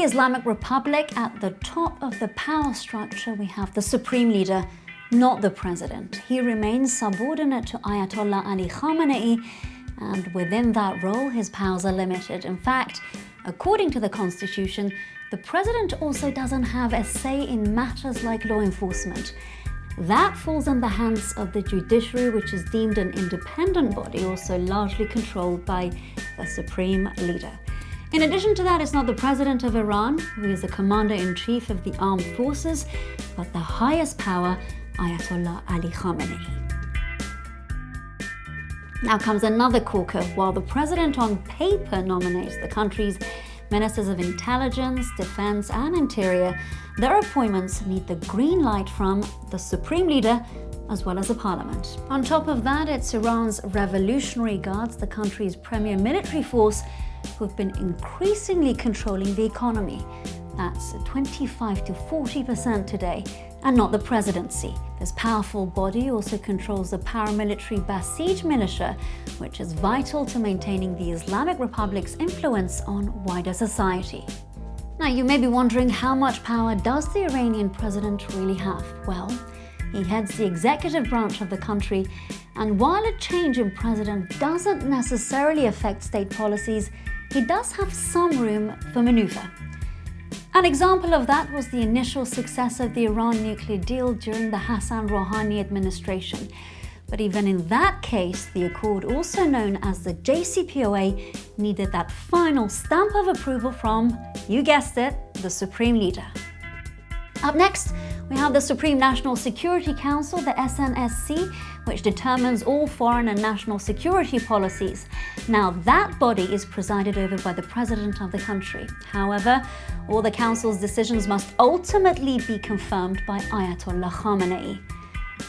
the Islamic Republic, at the top of the power structure, we have the supreme leader, not the president. He remains subordinate to Ayatollah Ali Khamenei, and within that role, his powers are limited. In fact, according to the constitution, the president also doesn't have a say in matters like law enforcement. That falls in the hands of the judiciary, which is deemed an independent body, also largely controlled by the supreme leader. In addition to that, it's not the president of Iran, who is the commander-in-chief of the armed forces, but the highest power, Ayatollah Ali Khamenei. Now comes another corker. While the president on paper nominates the country's ministers of intelligence, defense, and interior, their appointments need the green light from the supreme leader as well as the parliament. On top of that, it's Iran's Revolutionary Guards, the country's premier military force, who've been increasingly controlling the economy. That's 25 to 40% today, and not the presidency. This powerful body also controls the paramilitary Basij militia, which is vital to maintaining the Islamic Republic's influence on wider society. Now, you may be wondering, how much power does the Iranian president really have? Well, he heads the executive branch of the country, and while a change in president doesn't necessarily affect state policies, he does have some room for maneuver. An example of that was the initial success of the Iran nuclear deal during the Hassan Rouhani administration. But even in that case, the accord, also known as the JCPOA, needed that final stamp of approval from, you guessed it, the supreme leader. Up next, we have the Supreme National Security Council, the SNSC, which determines all foreign and national security policies. Now, that body is presided over by the president of the country. However, all the council's decisions must ultimately be confirmed by Ayatollah Khamenei.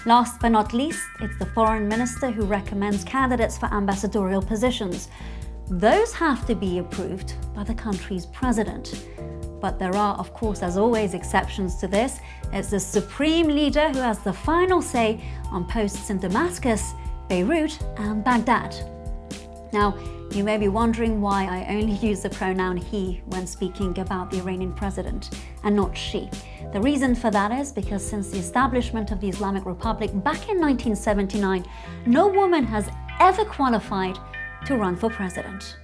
Last but not least, it's the foreign minister who recommends candidates for ambassadorial positions. Those have to be approved by the country's president. But there are, of course, as always, exceptions to this. It's the supreme leader who has the final say on posts in Damascus, Beirut, and Baghdad. Now, you may be wondering why I only use the pronoun he when speaking about the Iranian president and not she. The reason for that is because since the establishment of the Islamic Republic back in 1979, no woman has ever qualified to run for president.